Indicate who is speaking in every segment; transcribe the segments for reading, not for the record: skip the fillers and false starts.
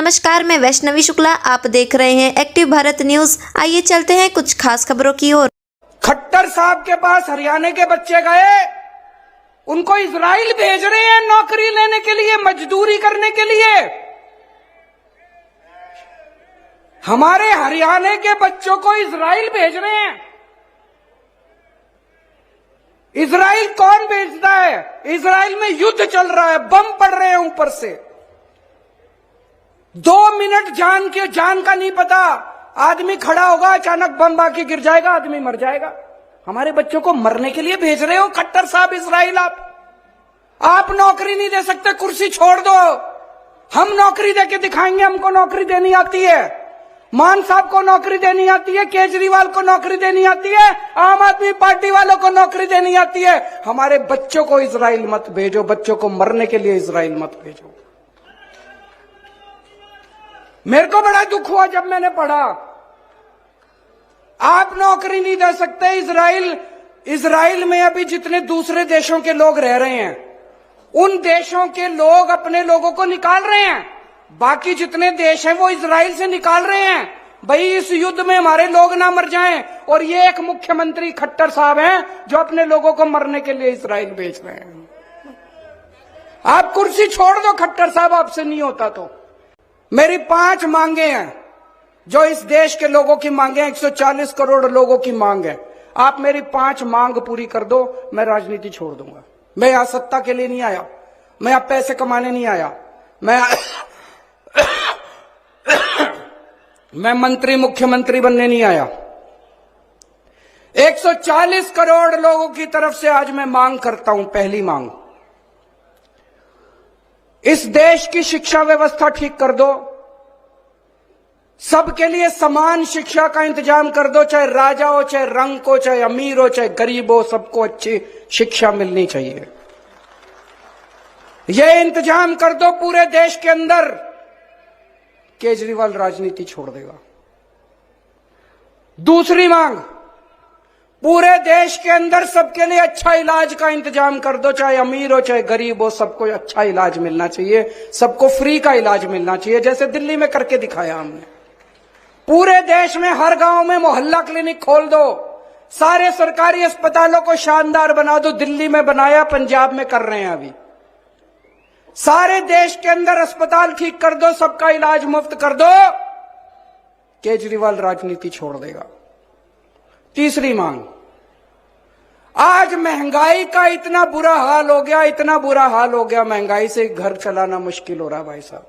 Speaker 1: नमस्कार, मैं वैष्णवी शुक्ला। आप देख रहे हैं एक्टिव भारत न्यूज। आइए चलते हैं कुछ खास खबरों की ओर।
Speaker 2: खट्टर साहब के पास हरियाणा के बच्चे गए, उनको इजराइल भेज रहे हैं नौकरी लेने के लिए, मजदूरी करने के लिए। हमारे हरियाणा के बच्चों को इजराइल भेज रहे हैं। इजराइल कौन भेजता है? इजराइल में युद्ध चल रहा है, बम पड़ रहे हैं ऊपर से। 2 मिनट जान का नहीं पता, आदमी खड़ा होगा, अचानक बम आके गिर जाएगा, आदमी मर जाएगा। हमारे बच्चों को मरने के लिए भेज रहे हो खट्टर साहब इजराइल। आप नौकरी नहीं दे सकते, कुर्सी छोड़ दो, हम नौकरी देके दिखाएंगे। हमको नौकरी देनी आती है, मान साहब को नौकरी देनी आती है, केजरीवाल को नौकरी देनी आती है, आम आदमी पार्टी वालों को नौकरी देनी आती है। हमारे बच्चों को इजराइल मत भेजो, बच्चों को मरने के लिए इजराइल मत भेजो। मेरे को बड़ा दुख हुआ जब मैंने पढ़ा, आप नौकरी नहीं दे सकते। इजराइल में अभी जितने दूसरे देशों के लोग रह रहे हैं, उन देशों के लोग अपने लोगों को निकाल रहे हैं। बाकी जितने देश हैं वो इजराइल से निकाल रहे हैं। भाई इस युद्ध में हमारे लोग ना मर जाएं। और ये एक मुख्यमंत्री खट्टर साहब हैं जो अपने लोगों को मरने के लिए इजराइल भेज रहे हैं। आप कुर्सी छोड़ दो खट्टर साहब, आपसे नहीं होता तो। मेरी 5 मांगे हैं जो इस देश के लोगों की मांगे हैं, 140 करोड़ लोगों की मांग है। आप मेरी 5 मांग पूरी कर दो, मैं राजनीति छोड़ दूंगा। मैं यहां सत्ता के लिए नहीं आया, मैं यहां पैसे कमाने नहीं आया, मैं मंत्री मुख्यमंत्री बनने नहीं आया। 140 करोड़ लोगों की तरफ से आज मैं मांग करता हूं। पहली मांग, इस देश की शिक्षा व्यवस्था ठीक कर दो, सबके लिए समान शिक्षा का इंतजाम कर दो। चाहे राजा हो, चाहे रंग हो, चाहे अमीर हो, चाहे गरीब हो, सबको अच्छी शिक्षा मिलनी चाहिए। यह इंतजाम कर दो पूरे देश के अंदर। केजरीवाल राजनीति छोड़ देगा। दूसरी मांग, पूरे देश के अंदर सबके लिए अच्छा इलाज का इंतजाम कर दो। चाहे अमीर हो, चाहे गरीब हो, सबको अच्छा इलाज मिलना चाहिए, सबको फ्री का इलाज मिलना चाहिए, जैसे दिल्ली में करके दिखाया हमने। पूरे देश में हर गांव में मोहल्ला क्लिनिक खोल दो, सारे सरकारी अस्पतालों को शानदार बना दो। दिल्ली में बनाया, पंजाब में कर रहे हैं अभी। सारे देश के अंदर अस्पताल ठीक कर दो, सबका इलाज मुफ्त कर दो। केजरीवाल राजनीति छोड़ देगा। तीसरी मांग, आज महंगाई का इतना बुरा हाल हो गया, इतना बुरा हाल हो गया, महंगाई से घर चलाना मुश्किल हो रहा है भाई साहब।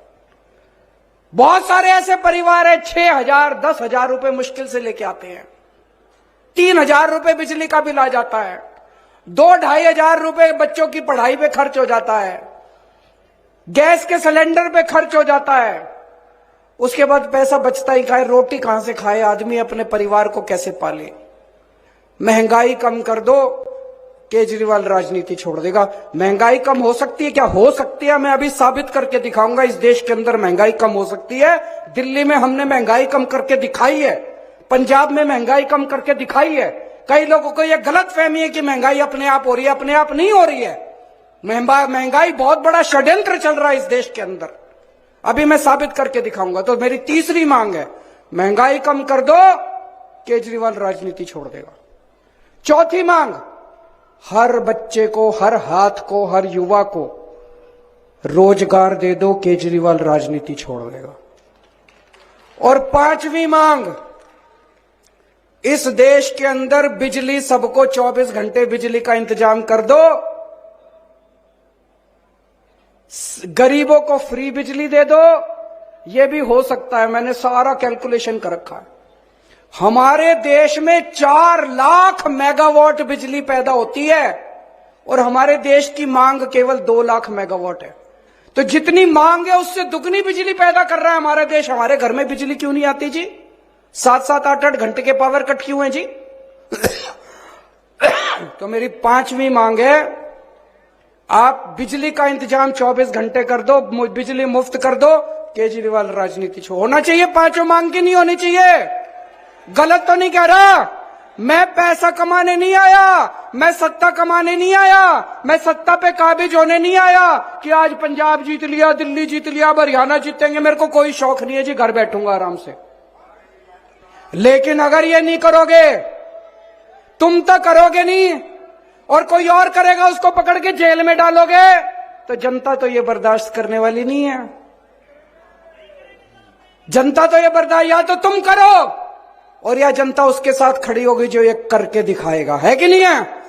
Speaker 2: बहुत सारे ऐसे परिवार है 6,000 10,000 रुपए मुश्किल से लेके आते हैं। 3,000 रुपए बिजली का बिल आ जाता है, 2-2.5 हजार रुपए बच्चों की पढ़ाई पे खर्च हो जाता है, गैस के सिलेंडर पे खर्च हो जाता है। उसके बाद पैसा बचता ही खाए, रोटी कहां से खाए आदमी, अपने परिवार को कैसे पाले। महंगाई कम कर दो, केजरीवाल राजनीति छोड़ देगा। महंगाई कम हो सकती है क्या? हो सकती है, मैं अभी साबित करके दिखाऊंगा। इस देश के अंदर महंगाई कम हो सकती है। दिल्ली में हमने महंगाई कम करके दिखाई है, पंजाब में महंगाई कम करके दिखाई है। कई लोगों को यह गलत फहमी है कि महंगाई अपने आप हो रही है, अपने आप नहीं हो रही है। महंगाई बहुत बड़ा षड्यंत्र चल रहा है इस देश के अंदर, अभी मैं साबित करके दिखाऊंगा। तो मेरी तीसरी मांग है, महंगाई कम कर दो, केजरीवाल राजनीति छोड़ देगा। चौथी मांग, हर बच्चे को, हर हाथ को, हर युवा को रोजगार दे दो, केजरीवाल राजनीति छोड़ देगा। और 5वीं मांग, इस देश के अंदर बिजली सबको 24 घंटे बिजली का इंतजाम कर दो, गरीबों को फ्री बिजली दे दो। यह भी हो सकता है, मैंने सारा कैलकुलेशन कर रखा है। हमारे देश में 4 लाख मेगावाट बिजली पैदा होती है और हमारे देश की मांग केवल 2 लाख मेगावाट है। तो जितनी मांग है उससे दुगनी बिजली पैदा कर रहा है हमारा देश। हमारे घर में बिजली क्यों नहीं आती जी? 7-7 8-8 घंटे के पावर कट क्यों है जी? तो मेरी 5वीं मांग है, आप बिजली का इंतजाम 24 घंटे कर दो, बिजली मुफ्त कर दो, केजरीवाल राजनीति छोड़। होना चाहिए, 5 मांग की नहीं होनी चाहिए। गलत तो नहीं कह रहा, मैं पैसा कमाने नहीं आया, मैं सत्ता कमाने नहीं आया, मैं सत्ता पे काबिज होने नहीं आया कि आज पंजाब जीत लिया, दिल्ली जीत लिया, अब हरियाणा जीतेंगे। मेरे को कोई शौक नहीं है जी, घर बैठूंगा आराम से। लेकिन अगर ये नहीं करोगे, तुम तो करोगे नहीं और कोई और करेगा, उसको पकड़ के जेल में डालोगे, तो जनता तो ये बर्दाश्त करने वाली नहीं है। जनता तो ये बर्दाश्त, या तो तुम करो और या जनता उसके साथ खड़ी होगी जो ये करके दिखाएगा, है कि नहीं है?